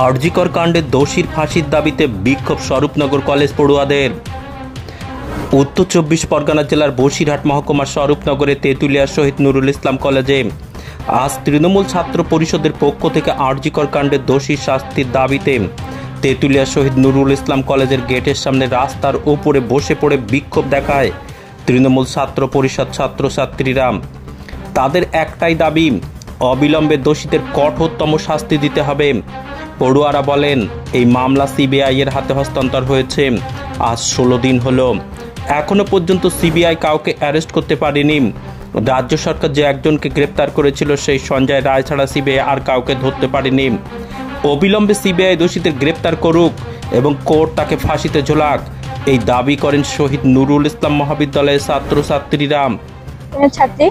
আরজিকর কাণ্ডে দোষীর ফাঁসির দাবিতে বিক্ষোভ স্বরূপনগর কলেজ পড়ুয়াদের। উত্তর 24 পরগনা জেলার বসিরহাট মহকুমার স্বরূপনগরে তেঁতুলিয়া শহীদ নুরুল ইসলাম কলেজে আজ তৃণমূল ছাত্র পরিষদের পক্ষ থেকে আরজিকর কাণ্ডে দোষীর শাস্তির দাবিতে তেঁতুলিয়া শহীদ নুরুল ইসলাম কলেজের গেটের সামনে রাস্তার ওপরে বসে পড়ে বিক্ষোভ দেখায় তৃণমূল ছাত্র পরিষদ ছাত্রছাত্রীরা। তাদের একটাই দাবি, অবিলম্বে দোষীদের কঠোরতম শাস্তি দিতে হবে। পড়ুয়ারা বলেন, এই মামলা সিবিআই এর হাতে হস্তান্তর হয়েছে। আজ 16 দিন হলো, এখনো পর্যন্ত সিবিআই কাউকে অ্যারেস্ট করতে পারেনি। রাজ্য সরকার যে একজনকে গ্রেপ্তার করেছিল সেই সঞ্জয় রায় ছাড়া সিবিআই আর কাউকে ধরতে পারেনি। অবিলম্বে সিবিআই দোষীদের গ্রেপ্তার করুক এবং কোর্ট তাকে ফাঁসিতে ঝোলাক, এই দাবি করেন শহীদ নুরুল ইসলাম মহাবিদ্যালয়ের ছাত্রছাত্রীরা। ছাত্রী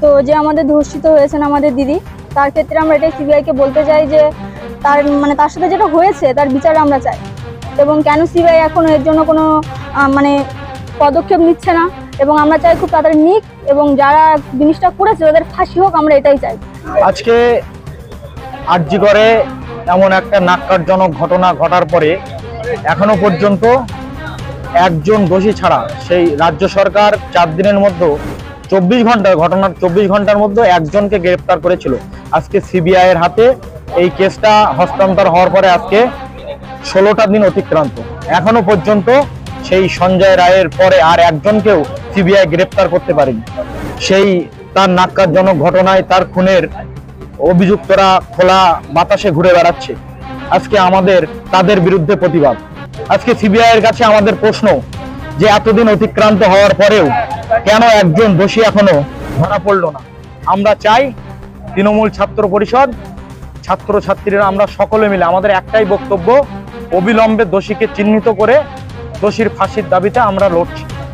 তো যে আমাদের ধর্ষিত হয়েছেন আমাদের দিদি, তার ক্ষেত্রে আমরা এটাই সিবিআইকে বলতে চাই যে তার সাথে যেটা হয়েছে তার বিচার আমরা চাই। এবং কেন সিবিআই এখনো এর জন্য কোনো পদক্ষেপ নিচ্ছে না, এবং আমরা চাই খুব তাড়াতাড়ি নিক এবং যারা জিনিসটা করেছে তাদের ফাঁসি হোক, আমরা এটাই চাই। আজকে আরজিকরে এমন একটা নাক্কারজনক ঘটনা ঘটার পরে এখনো পর্যন্ত একজন দোষী ছাড়া সেই রাজ্য সরকার 4 দিনের মধ্যে 24 ঘন্টার মধ্যে একজনকে গ্রেপ্তার করেছিল। আজকে সিবিআই এর হাতে এই কেসটা হস্তান্তর হওয়ার পরে আজকে 16টা দিন অতিক্রান্ত, এখনো পর্যন্ত সেই সঞ্জয় রায়ের পরে আর একজনকেও সিবিআই গ্রেপ্তার করতে পারেনি। সেই তার নাক্কারজনক ঘটনায় তার খুনের অভিযুক্তরা খোলা বাতাসে ঘুরে বেড়াচ্ছে। আজকে আমাদের তাদের বিরুদ্ধে প্রতিবাদ। আজকে সিবিআই এর কাছে আমাদের প্রশ্ন যে এতদিন অতিক্রান্ত হওয়ার পরেও কেন একজন দোষী এখনো ধরা পড়লো না। আমরা চাই তৃণমূল ছাত্র পরিষদ ছাত্রছাত্রীরা আমরা সকলে মিলে আমাদের একটাই বক্তব্য, অবিলম্বে দোষীকে চিহ্নিত করে দোষীর ফাঁসির দাবিতে আমরা লড়ছি।